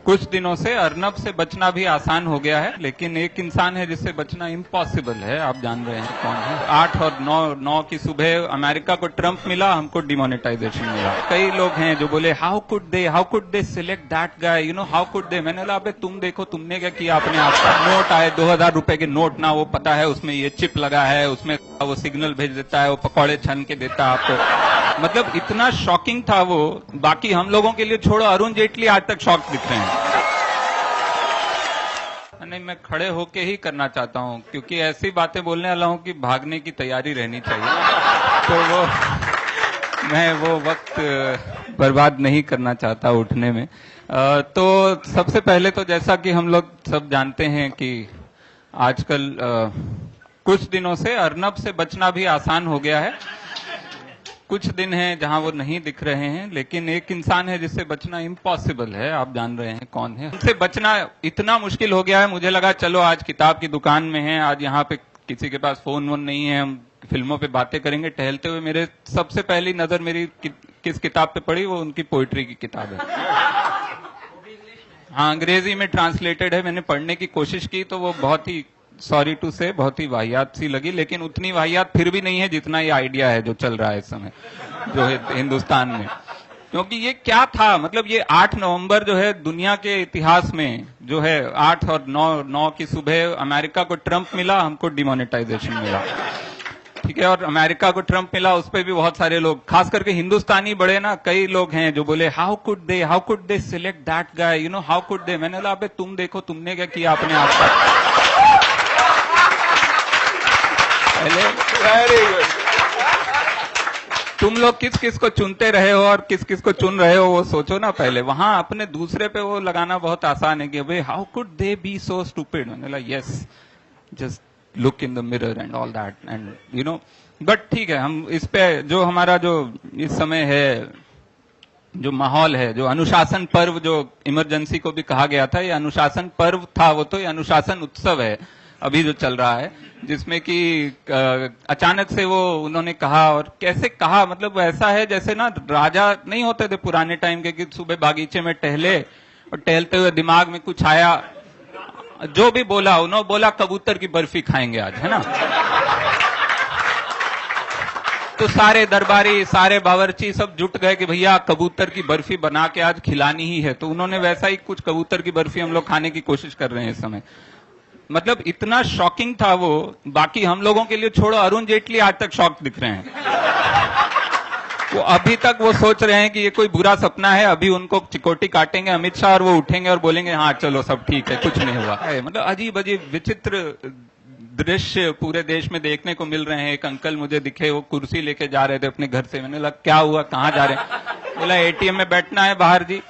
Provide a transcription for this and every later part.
कुछ दिनों से अर्नब से बचना भी आसान हो गया है, लेकिन एक इंसान है जिससे बचना इम्पॉसिबल है। आप जान रहे हैं कौन है। 8 और 9 की सुबह अमेरिका को ट्रंप मिला, हमको डिमोनेटाइजेशन मिला। कई लोग हैं जो बोले how could they select that guy, how could they. मैंने बोला अबे तुम देखो तुमने क्या किया अपने आप का। नोट आए 2000 रुपए के नोट ना, वो पता है उसमें ये चिप लगा है, उसमें वो सिग्नल भेज देता है, वो पकौड़े छन के देता है आपको। मतलब इतना शॉकिंग था वो। बाकी हम लोगों के लिए छोड़ो, अरुण जेटली आज तक शॉक दिख रहे हैं। नहीं, मैं खड़े होके ही करना चाहता हूं, क्योंकि ऐसी बातें बोलने वाला हूं कि भागने की तैयारी रहनी चाहिए। तो मैं वो वक्त बर्बाद नहीं करना चाहता उठने में। तो सबसे पहले तो जैसा कि हम लोग सब जानते हैं कि आजकल कुछ दिनों से अर्नब से बचना भी आसान हो गया है। कुछ दिन हैं जहां वो नहीं दिख रहे हैं, लेकिन एक इंसान है जिससे बचना इम्पॉसिबल है। आप जान रहे हैं कौन है। उनसे बचना इतना मुश्किल हो गया है, मुझे लगा चलो आज किताब की दुकान में है, आज यहाँ पे किसी के पास फोन वोन नहीं है, हम फिल्मों पे बातें करेंगे। टहलते हुए मेरे सबसे पहली नजर मेरी किस किताब पे पड़ी, वो उनकी पोइट्री की किताब है। हाँ, अंग्रेजी में ट्रांसलेटेड है। मैंने पढ़ने की कोशिश की तो वो बहुत ही, सॉरी टू से, बहुत ही वाहियात सी लगी, लेकिन उतनी वाहियात फिर भी नहीं है जितना ये आइडिया है जो चल रहा है इस समय जो है हिंदुस्तान में। क्योंकि ये क्या था, मतलब ये 8 नवंबर जो है दुनिया के इतिहास में जो है 8 और 9 की सुबह अमेरिका को ट्रंप मिला, हमको डिमोनेटाइजेशन मिला। ठीक है, और अमेरिका को ट्रंप मिला, उस पर भी बहुत सारे लोग, खास करके हिंदुस्तानी बड़े ना, कई लोग हैं जो बोले how could they select that guy, how could they. मैंने बोला अबे तुम देखो तुमने क्या किया अपने आप का। Very good. तुम लोग किस किस को चुनते रहे हो और किस किस को चुन रहे हो वो सोचो ना पहले। वहां अपने दूसरे पे वो लगाना बहुत आसान है कि भाई how could they B so stupid. मैंने बोला yes, just look in the mirror and all that and but ठीक है, हम इस पे जो हमारा जो इस समय है जो माहौल है, जो अनुशासन पर्व जो इमरजेंसी को भी कहा गया था, ये अनुशासन पर्व था, वो तो ये अनुशासन उत्सव है अभी जो चल रहा है, जिसमें कि अचानक से वो उन्होंने कहा। और कैसे कहा, मतलब ऐसा है जैसे ना राजा नहीं होते थे पुराने टाइम के कि सुबह बागीचे में टहले और टहलते हुए दिमाग में कुछ आया, जो भी बोला उन्होंने बोला कबूतर की बर्फी खाएंगे आज, है ना। तो सारे दरबारी, सारे बावर्ची सब जुट गए कि भैया कबूतर की बर्फी बना के आज खिलानी ही है। तो उन्होंने वैसा ही कुछ कबूतर की बर्फी हम लोग खाने की कोशिश कर रहे हैं इस समय। मतलब इतना शॉकिंग था वो। बाकी हम लोगों के लिए छोड़ो, अरुण जेटली आज तक शॉक दिख रहे हैं। वो अभी तक वो सोच रहे हैं कि ये कोई बुरा सपना है, अभी उनको चिकोटी काटेंगे अमित शाह और वो उठेंगे और बोलेंगे हाँ चलो सब ठीक है, कुछ नहीं हुआ। मतलब अजीब अजीब विचित्र दृश्य पूरे देश में देखने को मिल रहे हैं। एक अंकल मुझे दिखे, वो कुर्सी लेके जा रहे थे अपने घर से। मैंने लगा क्या हुआ, कहाँ जा रहे हैं? बोला एटीएम में बैठना है बाहर जी।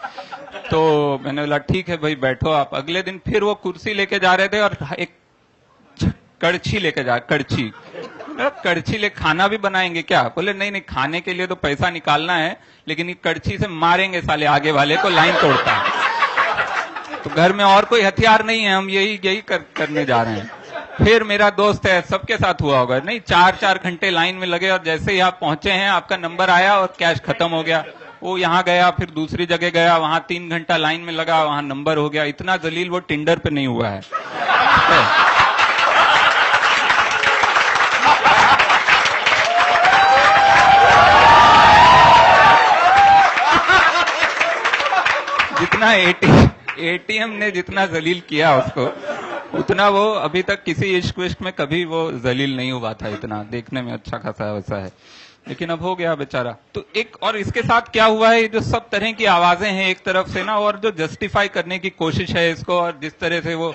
तो मैंने बोला ठीक है भाई बैठो आप। अगले दिन फिर वो कुर्सी लेके जा रहे थे और एक कड़छी लेके जा, कड़छी ले खाना भी बनाएंगे क्या? बोले नहीं खाने के लिए तो पैसा निकालना है, लेकिन ये कड़छी से मारेंगे साले आगे वाले को, लाइन तोड़ता है। तो घर में और कोई हथियार नहीं है, हम यही करने जा रहे हैं। फिर मेरा दोस्त है, सबके साथ हुआ होगा, नहीं 4 घंटे लाइन में लगे और जैसे ही आप पहुंचे हैं आपका नंबर आया और कैश खत्म हो गया। वो यहाँ गया, फिर दूसरी जगह गया, वहां 3 घंटा लाइन में लगा, वहां नंबर हो गया। इतना जलील वो टिंडर पे नहीं हुआ है। जितना एटीएम ने जितना जलील किया उसको, उतना वो अभी तक किसी इश्क विश्क में कभी वो जलील नहीं हुआ था। इतना देखने में अच्छा खासा वैसा है, लेकिन अब हो गया बेचारा। तो एक और इसके साथ क्या हुआ है, जो सब तरह की आवाजें हैं एक तरफ से ना, और जो जस्टिफाई करने की कोशिश है इसको, और जिस तरह से वो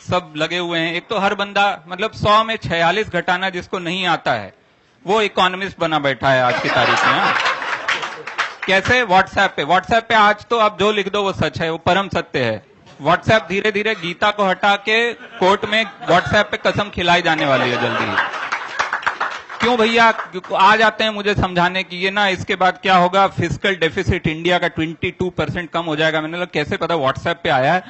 सब लगे हुए हैं। एक तो हर बंदा, मतलब 100 में 46 घटाना जिसको नहीं आता है वो इकोनॉमिस्ट बना बैठा है आज की तारीख में। कैसे? व्हाट्सएप पे आज तो आप जो लिख दो वो सच है, वो परम सत्य है। व्हाट्सएप धीरे धीरे गीता को हटा के कोर्ट में व्हाट्सएप पे कसम खिलाई जाने वाली है जल्दी ही। क्यों भैया? आ जाते हैं मुझे समझाने की ये ना, इसके बाद क्या होगा, फिस्कल डेफिसिट इंडिया का 22% कम हो जाएगा। मैंने लगा कैसे पता, व्हाट्सएप पे आया है?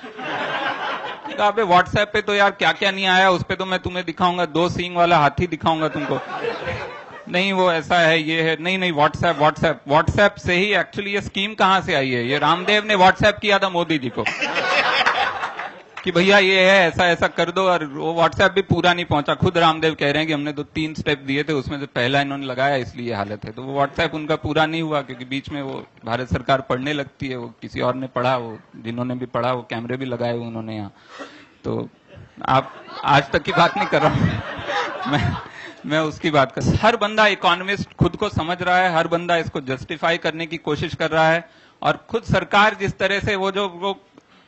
अबे व्हाट्सएप पे तो यार क्या क्या नहीं आया, उस पे तो मैं तुम्हें दिखाऊंगा, 2 सींग वाला हाथी दिखाऊंगा तुमको। नहीं वो ऐसा है, ये है, नहीं व्हाट्सएप से ही एक्चुअली ये स्कीम कहां से आई है? ये रामदेव ने व्हाट्सएप किया था मोदी जी को। कि भैया ये है, ऐसा ऐसा कर दो, और वो व्हाट्सएप भी पूरा नहीं पहुंचा। खुद रामदेव कह रहे हैं कि हमने 2-3 स्टेप दिए थे, उसमें से पहला इन्होंने लगाया, इसलिए हालत है। तो वो व्हाट्सएप उनका पूरा नहीं हुआ, क्योंकि बीच में वो भारत सरकार पढ़ने लगती है, वो किसी और ने पढ़ा, वो जिन्होंने भी पढ़ा वो कैमरे भी लगाए हुए उन्होंने यहाँ। तो आप आज तक की बात नहीं कर रहा हूँ मैं उसकी बात कर। हर बंदा इकोनॉमिस्ट खुद को समझ रहा है, हर बंदा इसको जस्टिफाई करने की कोशिश कर रहा है, और खुद सरकार जिस तरह से वो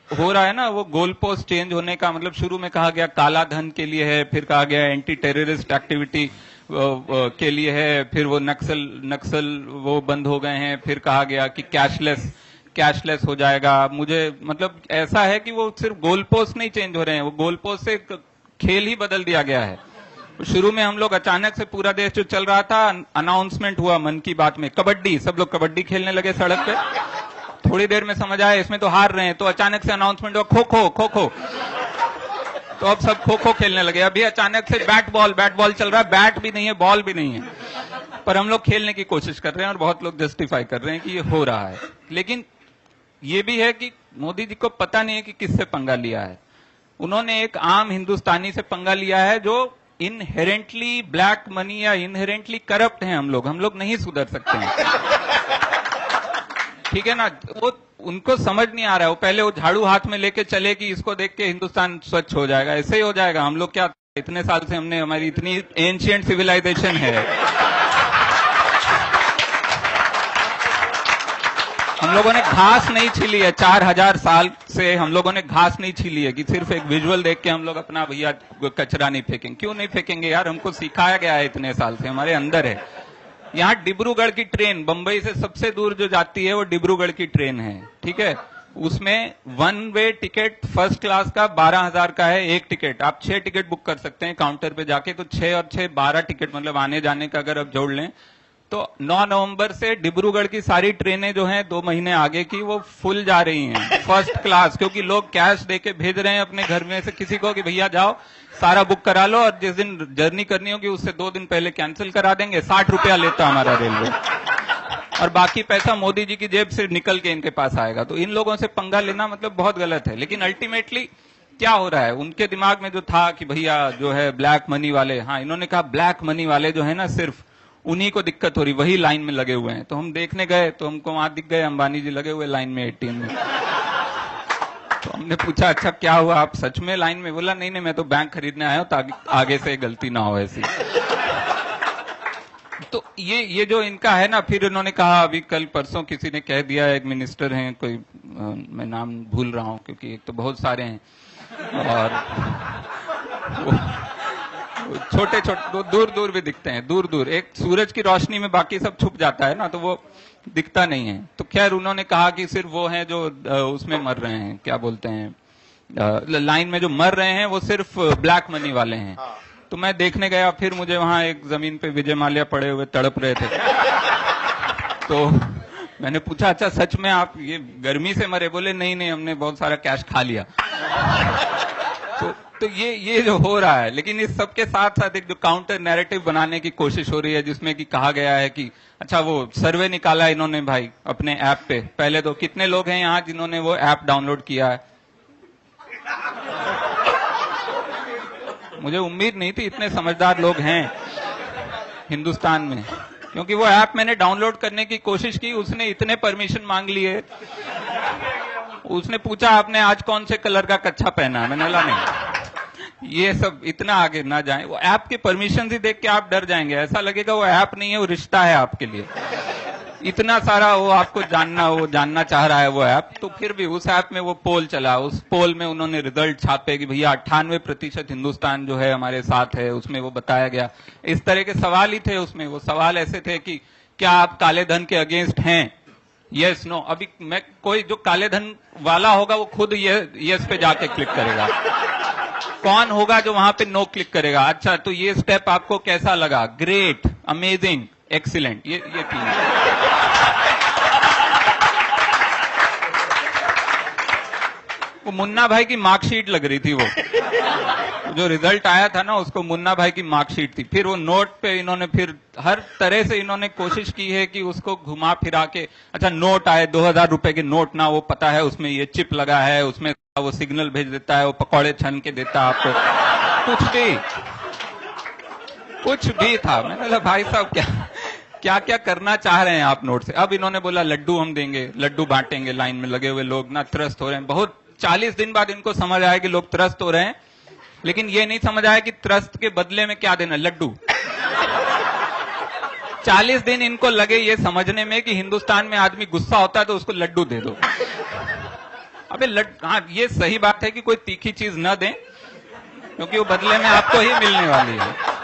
हो रहा है ना, वो गोल पोस्ट चेंज होने का मतलब, शुरू में कहा गया काला धन के लिए है, फिर कहा गया एंटी टेररिस्ट एक्टिविटी के लिए है, फिर वो नक्सल वो बंद हो गए हैं, फिर कहा गया कि कैशलेस हो जाएगा। मुझे मतलब ऐसा है कि वो सिर्फ गोल पोस्ट नहीं चेंज हो रहे हैं, वो गोल पोस्ट से खेल ही बदल दिया गया है। शुरू में हम लोग अचानक से पूरा देश जो चल रहा था, अनाउंसमेंट हुआ मन की बात में, कबड्डी, सब लोग कबड्डी खेलने लगे सड़क पे। थोड़ी देर में समझ आया इसमें तो हार रहे हैं, तो अचानक से अनाउंसमेंट हुआ खो खो, तो अब सब खो खो खेलने लगे। अभी अचानक से बैट बॉल चल रहा है, बैट भी नहीं है, बॉल भी नहीं है, पर हम लोग खेलने की कोशिश कर रहे हैं, और बहुत लोग जस्टिफाई कर रहे हैं कि ये हो रहा है। लेकिन ये भी है कि मोदी जी को पता नहीं है कि किससे पंगा लिया है। उन्होंने एक आम हिंदुस्तानी से पंगा लिया है जो इनहेरेंटली ब्लैक मनी या इनहेरेंटली करप्ट हैं। हम लोग नहीं सुधर सकते हैं, ठीक है ना। वो उनको समझ नहीं आ रहा है, वो पहले वो झाड़ू हाथ में लेके चले कि इसको देख के हिंदुस्तान स्वच्छ हो जाएगा, ऐसे ही हो जाएगा। हम लोग क्या, इतने साल से हमने, हमारी इतनी एंशिएंट सिविलाइजेशन है, हम लोगों ने घास नहीं छीली है, 4000 साल से हम लोगों ने घास नहीं छीली है कि सिर्फ एक विजुअल देख के हम लोग अपना भैया कचरा नहीं फेंकेंगे। क्यों नहीं फेंकेंगे यार, हमको सिखाया गया है इतने साल से, हमारे अंदर है। यहाँ डिब्रूगढ़ की ट्रेन, बंबई से सबसे दूर जो जाती है वो डिब्रूगढ़ की ट्रेन है, ठीक है। उसमें 1 वे टिकट फर्स्ट क्लास का 12,000 का है एक टिकट। आप 6 टिकट बुक कर सकते हैं काउंटर पे जाके, तो 6 और 6 12 टिकट, मतलब आने जाने का अगर आप जोड़ लें तो 9 नवंबर से डिब्रूगढ़ की सारी ट्रेनें जो हैं 2 महीने आगे की, वो फुल जा रही हैं फर्स्ट क्लास, क्योंकि लोग कैश देके भेज रहे हैं अपने घर में से किसी को कि भैया जाओ सारा बुक करा लो, और जिस दिन जर्नी करनी होगी उससे 2 दिन पहले कैंसिल करा देंगे। 60 रुपया लेता हमारा रेलवे, और बाकी पैसा मोदी जी की जेब से निकल के इनके पास आएगा। तो इन लोगों से पंगा लेना मतलब बहुत गलत है। लेकिन अल्टीमेटली क्या हो रहा है, उनके दिमाग में जो था कि भैया जो है ब्लैक मनी वाले, हाँ इन्होंने कहा ब्लैक मनी वाले जो है ना, सिर्फ उन्हीं को दिक्कत हो रही, वही लाइन में लगे हुए हैं। तो हम देखने गए तो हमको वहां दिख गए अंबानी जी लगे हुए लाइन में एटीएम में। तो हमने पूछा अच्छा क्या हुआ, आप सच में लाइन में? बोला नहीं मैं तो बैंक खरीदने आया हूं ताकि आगे से गलती ना हो ऐसी। तो ये जो इनका है ना, फिर इन्होंने कहा, अभी कल परसों किसी ने कह दिया, एक मिनिस्टर हैं कोई, मैं नाम भूल रहा हूं क्योंकि एक तो बहुत सारे हैं, और छोटे दूर दूर भी दिखते हैं, दूर दूर, एक सूरज की रोशनी में बाकी सब छुप जाता है ना, तो वो दिखता नहीं है। तो खैर उन्होंने कहा कि सिर्फ वो हैं जो उसमें मर रहे हैं, क्या बोलते हैं, लाइन में जो मर रहे हैं वो सिर्फ ब्लैक मनी वाले हैं। तो मैं देखने गया, फिर मुझे वहां एक जमीन पे विजय माल्या पड़े हुए तड़प रहे थे। तो मैंने पूछा अच्छा सच में आप ये गर्मी से मरे? बोले नहीं हमने बहुत सारा कैश खा लिया। तो ये जो हो रहा है, लेकिन इस सबके साथ साथ एक जो काउंटर नैरेटिव बनाने की कोशिश हो रही है, जिसमें कि कहा गया है कि अच्छा वो सर्वे निकाला इन्होंने भाई अपने ऐप पे, पहले तो कितने लोग हैं यहाँ जिन्होंने वो ऐप डाउनलोड किया है? मुझे उम्मीद नहीं थी इतने समझदार लोग हैं हिंदुस्तान में, क्योंकि वो ऐप मैंने डाउनलोड करने की कोशिश की, उसने इतने परमिशन मांग लिए। उसने पूछा आपने आज कौन से कलर का कच्छा पहना? मैंने बोला नहीं, ये सब इतना आगे ना जाएं। वो ऐप के परमिशन ही देख के आप डर जाएंगे, ऐसा लगेगा वो ऐप नहीं है, वो रिश्ता है आपके लिए। इतना सारा वो आपको जानना चाह रहा है वो ऐप। तो फिर भी उस ऐप में वो पोल चला, उस पोल में उन्होंने रिजल्ट छापे कि भैया 98% हिंदुस्तान जो है हमारे साथ है। उसमें वो बताया गया, इस तरह के सवाल ही थे उसमें। वो सवाल ऐसे थे कि क्या आप काले धन के अगेंस्ट हैं? Yes no. अभी मैं कोई जो काले धन वाला होगा वो खुद यस पे जाके क्लिक करेगा, कौन होगा जो वहां पे नो क्लिक करेगा? अच्छा तो ये स्टेप आपको कैसा लगा? ग्रेट, अमेजिंग, एक्सीलेंट, ये 3। वो मुन्ना भाई की मार्कशीट लग रही थी, वो जो रिजल्ट आया था ना उसको मुन्ना भाई की मार्कशीट थी। फिर वो नोट पे इन्होंने फिर हर तरह से इन्होंने कोशिश की है कि उसको घुमा फिरा के, अच्छा नोट आए 2000 रुपए के नोट ना, वो पता है उसमें ये चिप लगा है, उसमें वो सिग्नल भेज देता है, वो पकौड़े छन के देता है आपको, कुछ भी था। मैंने बोला भाई साहब क्या क्या करना चाह रहे हैं आप नोट से। अब इन्होंने बोला लड्डू हम देंगे, लड्डू बांटेंगे, लाइन में लगे हुए लोग ना त्रस्त हो रहे हैं। बहुत 40 दिन बाद इनको समझ आया कि लोग त्रस्त हो रहे हैं, लेकिन ये नहीं समझ आया कि त्रस्त के बदले में क्या देना, लड्डू। 40 दिन इनको लगे ये समझने में कि हिंदुस्तान में आदमी गुस्सा होता है तो उसको लड्डू दे दो। अबे हाँ, ये सही बात है कि कोई तीखी चीज न दें, क्योंकि वो बदले में आपको ही मिलने वाली है।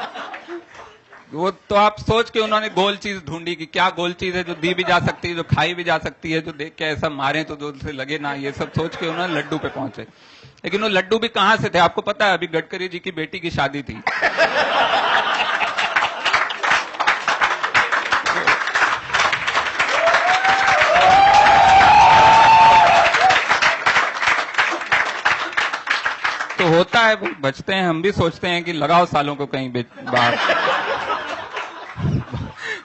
वो तो आप सोच के उन्होंने गोल चीज ढूंढी कि क्या गोल चीज है जो दी भी जा सकती है, जो खाई भी जा सकती है, जो देख के ऐसा मारे तो जोर से लगे ना, ये सब सोच के उन्होंने लड्डू पे पहुंचे। लेकिन वो लड्डू भी कहां से थे आपको पता है? अभी गडकरी जी की बेटी की शादी थी। तो होता है, बचते हैं, हम भी सोचते हैं कि लगाओ सालों को कहीं बाहर।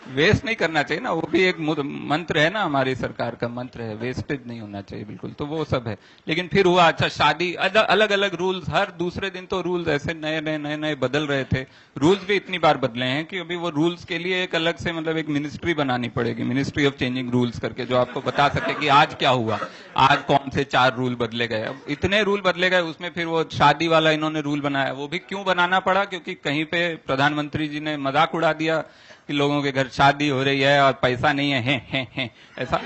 वेस्ट नहीं करना चाहिए ना, वो भी एक मंत्र है ना, हमारी सरकार का मंत्र है, वेस्टेज नहीं होना चाहिए बिल्कुल। तो वो सब है। लेकिन फिर हुआ, अच्छा शादी, अलग अलग रूल्स, हर दूसरे दिन तो रूल्स ऐसे नए बदल रहे थे। रूल्स भी इतनी बार बदले हैं कि अभी वो रूल्स के लिए एक अलग से मतलब एक मिनिस्ट्री बनानी पड़ेगी, मिनिस्ट्री ऑफ चेंजिंग रूल्स करके, जो आपको बता सके कि आज क्या हुआ, आज कौन से 4 रूल बदले गए। अब इतने रूल बदले गए, उसमें फिर वो शादी वाला इन्होंने रूल बनाया। वो भी क्यों बनाना पड़ा? क्योंकि कहीं पे प्रधानमंत्री जी ने मजाक उड़ा दिया कि लोगों के घर शादी हो रही है और पैसा नहीं है, ऐसा।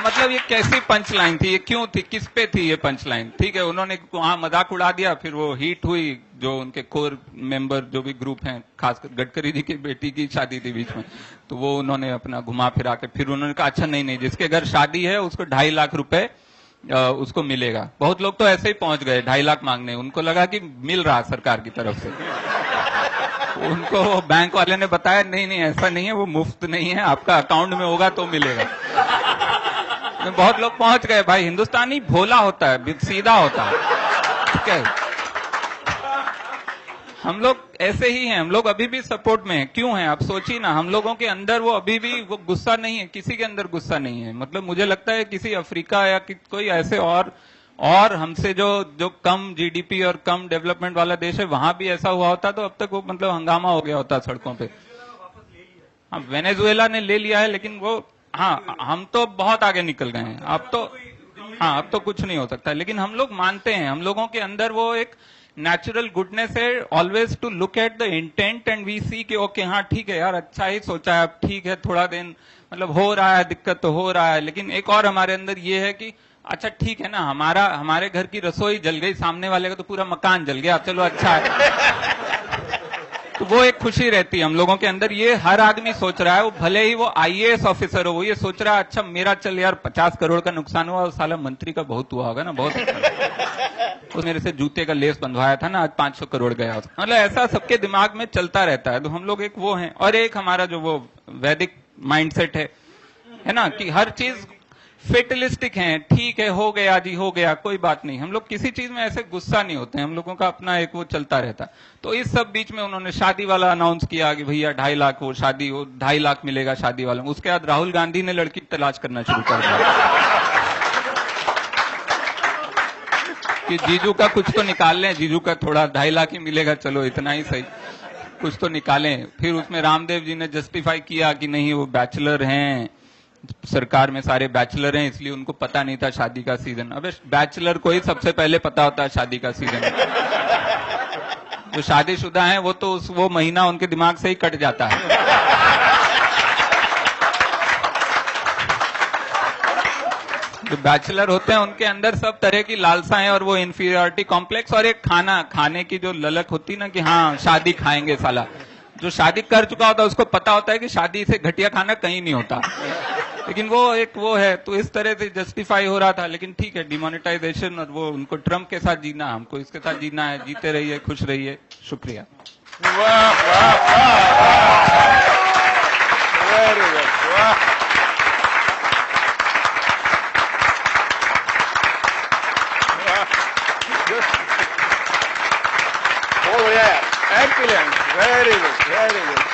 मतलब ये कैसी पंच लाइन थी, ये क्यों थी, किस पे थी ये पंच लाइन? ठीक है, उन्होंने वहां मजाक उड़ा दिया, फिर वो हिट हुई, जो उनके कोर मेंबर जो भी ग्रुप हैं, खासकर गडकरी जी की बेटी की शादी थी बीच में, तो वो उन्होंने अपना घुमा फिरा के फिर उन्होंने कहा अच्छा नहीं, जिसके घर शादी है उसको 2.5 लाख रुपए उसको मिलेगा। बहुत लोग तो ऐसे ही पहुंच गए 2.5 लाख मांगने, उनको लगा कि मिल रहा सरकार की तरफ से। उनको बैंक वाले ने बताया नहीं ऐसा नहीं है, वो मुफ्त नहीं है, आपका अकाउंट में होगा तो मिलेगा। बहुत लोग पहुंच गए। भाई हिंदुस्तानी भोला होता है, सीधा होता है, ठीक है। हम लोग ऐसे ही हैं, हम लोग अभी भी सपोर्ट में हैं। क्यों हैं आप सोचिए ना, हम लोगों के अंदर वो अभी भी वो गुस्सा नहीं है, किसी के अंदर गुस्सा नहीं है। मतलब मुझे लगता है किसी अफ्रीका या कोई ऐसे और हमसे जो कम जीडीपी और कम डेवलपमेंट वाला देश है, वहां भी ऐसा हुआ होता तो अब तक वो मतलब हंगामा हो गया होता सड़कों पे। हाँ, वेनेजुएला ने ले लिया है, लेकिन वो हाँ, हम तो बहुत आगे निकल गए हैं। अब तो कुछ नहीं हो सकता। लेकिन हम लोग मानते हैं, हम लोगों के अंदर वो एक नेचुरल गुडनेस है, always to look at the intent and we see कि ओके हाँ ठीक है यार, अच्छा ही सोचा है, अब ठीक है, थोड़ा दिन मतलब हो रहा है, दिक्कत तो हो रहा है। लेकिन एक और हमारे अंदर ये है कि अच्छा ठीक है ना, हमारे घर की रसोई जल गई, सामने वाले का तो पूरा मकान जल गया, चलो अच्छा है। तो वो एक खुशी रहती है हम लोगों के अंदर। ये हर आदमी सोच रहा है, वो भले ही वो आईएएस ऑफिसर हो, वो ये सोच रहा है अच्छा मेरा चल यार 50 करोड़ का नुकसान हुआ, साला मंत्री का बहुत हुआ होगा ना, बहुत मेरे से जूते का लेस बंधवाया था ना, आज 500 करोड़ गया। मतलब ऐसा सबके दिमाग में चलता रहता है। तो हम लोग एक वो हैं, और एक हमारा जो वो वैदिक माइंडसेट है ना, कि हर चीज फेटलिस्टिक है, ठीक है हो गया जी, हो गया, कोई बात नहीं। हम लोग किसी चीज में ऐसे गुस्सा नहीं होते हैं, हम लोगों का अपना एक वो चलता रहता। तो इस सब बीच में उन्होंने शादी वाला अनाउंस किया कि भैया 2.5 लाख वो शादी, वो 2.5 लाख मिलेगा शादी वाला। उसके बाद राहुल गांधी ने लड़की तलाश करना शुरू कर दिया कि जीजू का कुछ तो निकाल लें, जीजू का थोड़ा 2.5 लाख ही मिलेगा, चलो इतना ही सही, कुछ तो निकालें। फिर उसमें रामदेव जी ने जस्टिफाई किया कि नहीं वो बैचलर हैं, सरकार में सारे बैचलर हैं, इसलिए उनको पता नहीं था शादी का सीजन। अबे बैचलर को ही सबसे पहले पता होता है शादी का सीजन। जो शादीशुदा हैं वो तो वो महीना उनके दिमाग से ही कट जाता है। जो बैचलर होते हैं उनके अंदर सब तरह की लालसाएं और वो इंफीरियरिटी कॉम्प्लेक्स और एक खाने की जो ललक होती ना कि हाँ शादी खाएंगे साला। जो शादी कर चुका होता है उसको पता होता है कि शादी से घटिया खाना कहीं नहीं होता, लेकिन वो है। तो इस तरह से जस्टिफाई हो रहा था। लेकिन ठीक है, डिमोनेटाइजेशन और वो उनको ट्रम्प के साथ जीना, हमको इसके साथ जीना है। जीते रहिए, खुश रहिए, शुक्रिया। वाह वाह वाह, वेरी गुड, वाह। Oh yeah, excellent, very good, very good.